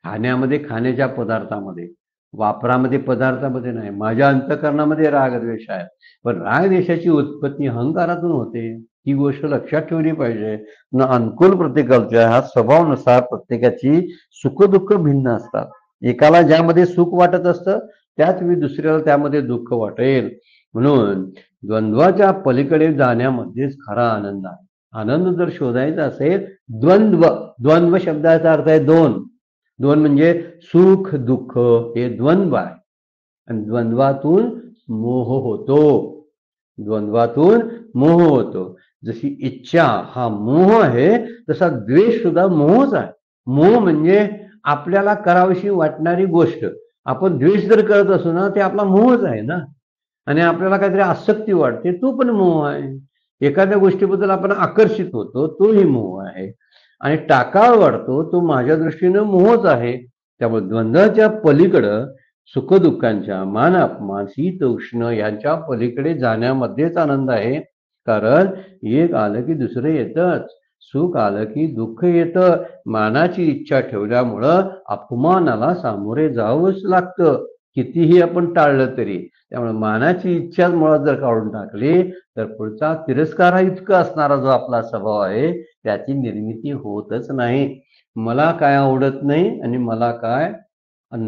खाण्यामध्ये, खाण्याच्या पदार्थामध्ये, वापरामध्ये, पदार्थामध्ये नाही. माझ्या अंतःकरणामध्ये राग द्वेष आहे. पण राग द्वेषाची उत्पत्ती अहंकारातून होते. ही गोष्ट लक्षात ठेवली पाहिजे. न अनुकूल प्रतिकूलच्या हा स्वभावानुसार प्रत्येकाची सुख-दुःख भिन्न असतात. एकाला ज्यामध्ये सुख वाटत असतं त्याच वेळी दुसऱ्याला त्यामध्ये दुःख वाटेल. म्हणून द्वंद्वाच्या पलीकडे जाण्यामध्येच खरा आनंद आहे. आनंद जर शोधायचा असेल, द्वंद्व शब्दाचा अर्थ आहे दोन. दोन म्हणजे सुख दुःख, हे द्वंद्व आहे. आणि द्वंद्वातून मोह होतो. द्वंद्वातून मोह होतो. जशी इच्छा हा मोह आहे, तसा द्वेष सुद्धा मोहच आहे. मोह म्हणजे आपल्याला करावीशी वाटणारी गोष्ट. आपण द्वेष जर करत असू ना, ते आपला मोहच आहे ना. आणि आपल्याला काहीतरी आसक्ती वाटते, तो पण मोह आहे. एखाद्या गोष्टीबद्दल आपण आकर्षित होतो, तोही मोह आहे. आणि टाकाळ वाढतो, तो माझ्या दृष्टीनं मोहच आहे. त्यामुळे द्वंद्वाच्या पलीकडं सुखदुःखांच्या, मान अपमान, शीत उष्ण यांच्या पलीकडे जाण्यामध्येच आनंद आहे. कारण एक आलं की दुसरं येतच. सुख आलं की दुःख येतं. मानाची इच्छा ठेवल्यामुळं अपमानाला सामोरे जावंच लागतं, कितीही आपण टाळलं तरी. त्यामुळे मानाची इच्छा मुळात जर काढून टाकली तर पुढचा तिरस्कारा इतका असणारा जो आपला स्वभाव आहे त्याची निर्मिती होतच नाही. मला काय आवडत नाही आणि मला काय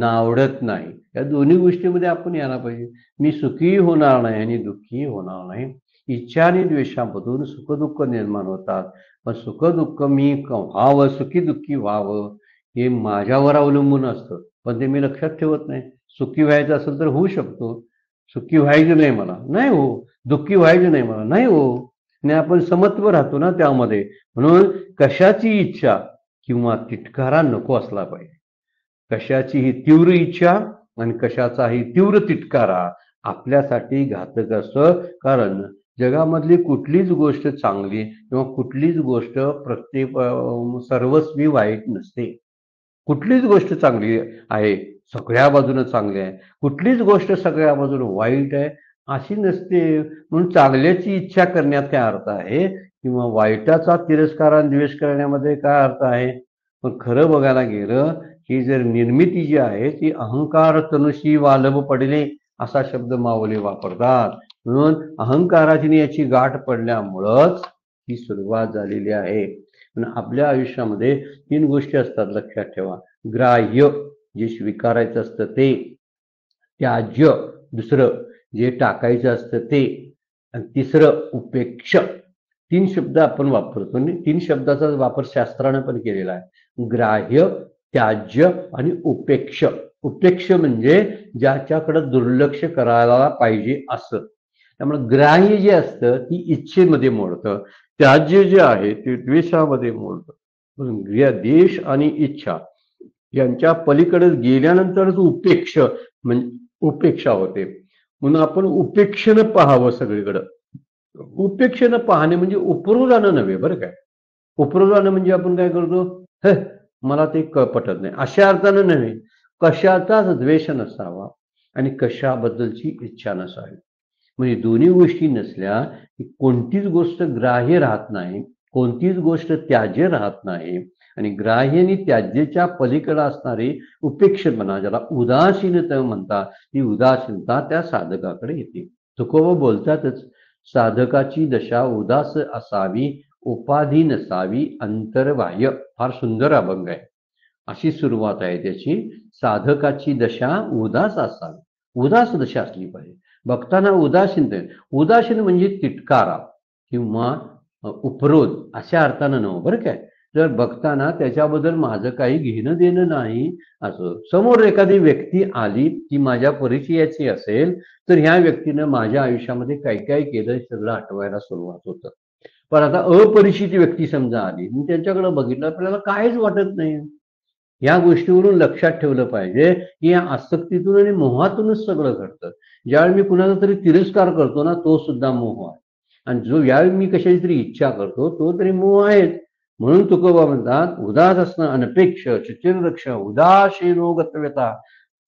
आवडत नाही, या दोन्ही गोष्टीमध्ये आपण यायला पाहिजे. मी सुखी होणार नाही आणि दुःखी होणार नाही. इच्छा आणि द्वेषामधून सुखदुःख निर्माण होतात. पण सुखदुःख मी व्हावं, सुखी दुःखी व्हावं हे माझ्यावर अवलंबून असतं. पण ते मी लक्षात ठेवत नाही. सुखी व्हायचं असेल तर होऊ शकतो, सुखी व्हायचं नाही मला नाही हो, दुःखी व्हायचं नाही मला नाही हो. आणि आपण समत्व राहतो ना त्यामध्ये. म्हणून कशाची इच्छा किंवा तिटकारा नको असला पाहिजे. कशाचीही तीव्र इच्छा आणि कशाचाही तीव्र तिटकारा आपल्यासाठी घातक असतं. कारण जगामधली कुठलीच गोष्ट चांगली किंवा कुठलीच गोष्ट सर्वस्वी वाईट नसते. कुठलीच गोष्ट चांगली आहे, सगळ्या बाजूने चांगली आहे. कुठलीच गोष्ट सगळ्या बाजूने वाईट आहे अशी नसते. म्हणून चांगल्याची इच्छा करण्यात काय अर्थ आहे किंवा वाईटाचा तिरस्कार आणि द्वेष करण्यामध्ये काय अर्थ आहे? पण खरं बघायला गेलं ही जर निर्मिती जी आहे ती अहंकार तनुशी वालभ पडले असा शब्द माऊली वापरतात. म्हणून अहंकाराची याची गाठ पडल्यामुळंच ही सुरुवात झालेली आहे. पण आपल्या आयुष्यामध्ये 3 गोष्टी असतात, लक्षात ठेवा. ग्राह्य जे स्वीकारायचं असतं ते, त्याज्य दुसरं जे टाकायचं असतं ते, आणि तिसरं उपेक्ष. 3 शब्द आपण वापरतो आणि 3 शब्दाचा वापर शास्त्राने पण केलेला आहे. ग्राह्य, त्याज्य आणि उपेक्ष. उपेक्ष म्हणजे ज्याच्याकडे दुर्लक्ष करायला पाहिजे असं. त्यामुळे ग्राह्य जे असतं ती इच्छेमध्ये मोडतं, त्याज्य जे आहे ते द्वेषामध्ये मोडतं. द्वेष आणि इच्छा यांच्या पलीकडे गेल्यानंतरच म्हणजे उपेक्षा होते. म्हणून आपण उपेक्षेनं पाहावं सगळीकडं. उपेक्षेनं पाहणे म्हणजे उपरून जाणं नव्हे बरं काय. उपरून जाणं म्हणजे आपण काय करतो, मला ते पटत नाही अशा अर्थानं नव्हे. कशाचाच द्वेष नसावा आणि कशाबद्दलची इच्छा नसावी. म्हणजे दोन्ही गोष्टी नसल्या की कोणतीच गोष्ट ग्राह्य राहत नाही, कोणतीच गोष्ट त्याज्य राहत नाही. आणि ग्राह्य आणि त्याज्याच्या पलीकडे असणारी उपेक्षपणा, ज्याला उदासीनता म्हणतात, ती उदासीनता त्या साधकाकडे येते. तुकोबा बोलतातच, साधकाची दशा उदास असावी, उपाधी नसावी अंतर्बाह्य. फार सुंदर अभंग आहे. अशी सुरुवात आहे त्याची. साधकाची दशा उदास असावी, उदास दशा असली पाहिजे. बघताना उदासीन म्हणजे तिटकारा किंवा उपरोध अशा अर्थानं नव्हे बरं काय. जर बघताना त्याच्याबद्दल माझं काही घेणं देणं नाही असं. समोर एखादी व्यक्ती आली ती माझ्या परिचयाची असेल तर ह्या व्यक्तीनं माझ्या आयुष्यामध्ये काय काय केलं हे सगळं आठवायला सुरुवात होतं. पण आता अपरिचित व्यक्ती समजा आली, मी त्यांच्याकडे बघितलं, आपल्याला काहीच वाटत नाही. या गोष्टीवरून लक्षात ठेवलं पाहिजे की या आसक्तीतून आणि मोहातूनच सगळं घडतं. ज्यावेळी मी कुणाचा तरी तिरस्कार करतो ना, तो सुद्धा मोह आहे. आणि जो यावेळी मी कशाची तरी इच्छा करतो तो तरी मोह आहेच. म्हणून तुकोबा म्हणतात, उदास असणं अनपेक्ष चिचिरदक्ष उदासीनो गतव्यता.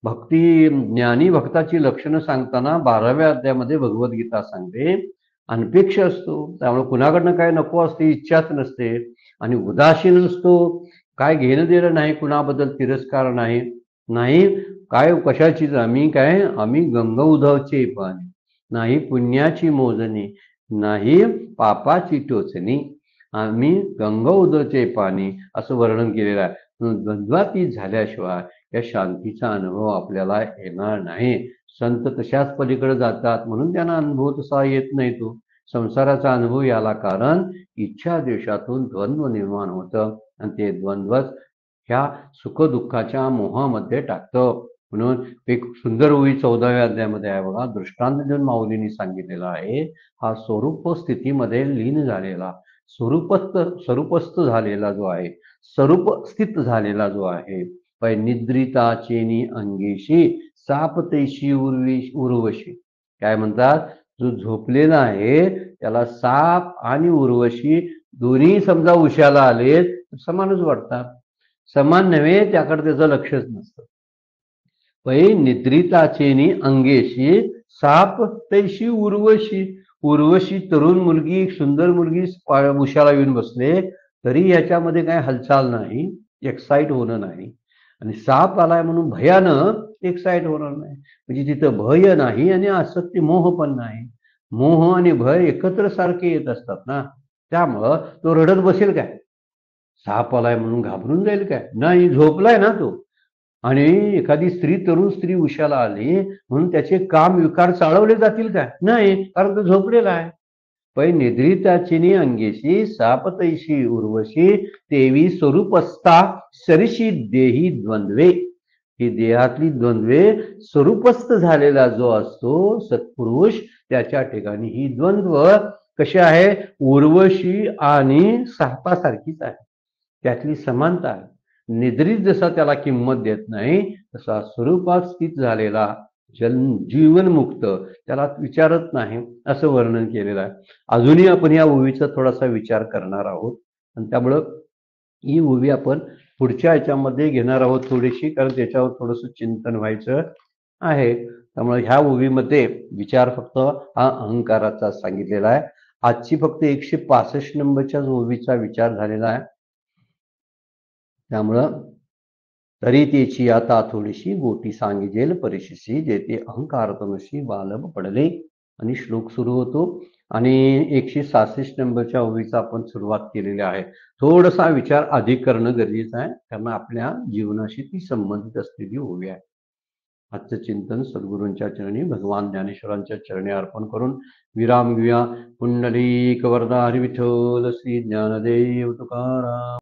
भक्ती ज्ञानी भक्ताची लक्षणं सांगताना 12व्या अध्यायामध्ये भगवद्गीता सांगते, अनपेक्ष असतो, त्यामुळे कुणाकडनं काय नको असते, इच्छाच नसते. आणि उदासीन असतो, काय घेणं देणं नाही, कुणाबद्दल तिरस्कार नाही. नाही काय कशाचीच, आम्ही गंगा उधवचे पाणी, नाही पुण्याची मोजणी, नाही पापाची टोचणी, आम्ही गंगा उधवचे पाणी, असं वर्णन केलेलं आहे. द्वंद्वातीत झाल्याशिवाय या शांतीचा अनुभव आपल्याला येणार नाही. संत तशाच पलीकडे जातात, म्हणून त्यांना अनुभव तसा येत नाही. तो संसाराचा अनुभव याला कारण इच्छा द्वेषातून द्वंद्व निर्माण होतं आणि ते द्वंद्वच ह्या सुखदुःखाच्या मोहामध्ये टाकतं. म्हणून एक सुंदर ओवी 14व्या अध्यायामध्ये आहे बघा, दृष्टांत देऊन माऊलींनी सांगितलेला आहे. हा स्वरूप स्थितीमध्ये लीन झालेला, स्वरूपस्थ झालेला जो आहे, स्वरूप स्थित झालेला जो आहे, पै निद्रिता चेनी अंगेशी सापतेशी उर्वशी. काय म्हणतात, जो झोपलेला आहे त्याला साप आणि उर्वशी दोन्ही समजा उशाला आले समानच वाटतात. समान नव्हे, त्याकडे त्याचं लक्षच नसतं. पै निद्रिताचेनी अंगेशी साप तैशी उर्वशी. उर्वशी तरुण मुलगी, सुंदर मुलगी उशाला येऊन बसले तरी याच्यामध्ये काय हालचाल नाही, एक्साइट होणं नाही. आणि साप आलाय म्हणून भयानं एक्साइट होणार नाही. म्हणजे तिथं भय नाही आणि आसक्ती मोह पण नाही. मोह आणि भय एकत्र सारखे येत असतात ना, त्यामुळं तो रडत बसेल काय, साप आलाय म्हणून घाबरून जाईल काय, नाही, झोपलाय ना तो. आणि एखादी तरुण स्त्री उशाला आली म्हणून त्याचे काम विकार चालवले जातील काय, नाही, कारण तो झोपलेला आहे. पै निद्रिताचिनी अंगेशी सापतैशी उर्वशी तेवी स्वरूपस्था सरिशी देही द्वंद्वे. ही देहातली द्वंद्वे स्वरूपस्थ झालेला जो असतो सत्पुरुष, त्याच्या ठिकाणी ही द्वंद्व कशी आहे, उर्वशी आणि सापासारखीच आहे. त्यातली समानता आहे. निद्रित जसा त्याला किंमत देत नाही, तसा स्वरूपात स्थित झालेला जीवनमुक्त त्याला विचारत नाही, असं वर्णन केलेलं आहे. अजूनही आपण या ओवीचा थोडासा विचार करणार आहोत आणि त्यामुळं ही ओवी आपण पुढच्या ह्याच्यामध्ये घेणार आहोत थोडीशी, कारण त्याच्यावर थोडंसं चिंतन व्हायचं आहे. त्यामुळे ह्या ओवीमध्ये विचार फक्त हा अहंकाराचा सांगितलेला आहे. आजची फक्त 165 नंबरच्या ओवीचा विचार झालेला आहे. त्यामुळं तरी त्याची आता थोडीशी गोटी सांगिजेल परिशिशी, जेथे अहंकार तनुशी बालब पडले. आणि श्लोक सुरू होतो आणि 166 नंबरच्या ओवीचा आपण सुरुवात केलेली आहे. थोडासा विचार अधिक करणं गरजेचं आहे, कारण आपल्या जीवनाशी ती संबंधित असलेली ओवी आहे. आजचं चिंतन सद्गुरूंच्या चरणी, भगवान ज्ञानेश्वरांच्या चरणी अर्पण करून विराम घेऊया. पुंडलिक वरदा हरी विठ्ठल, श्री ज्ञानदेव तुकाराम.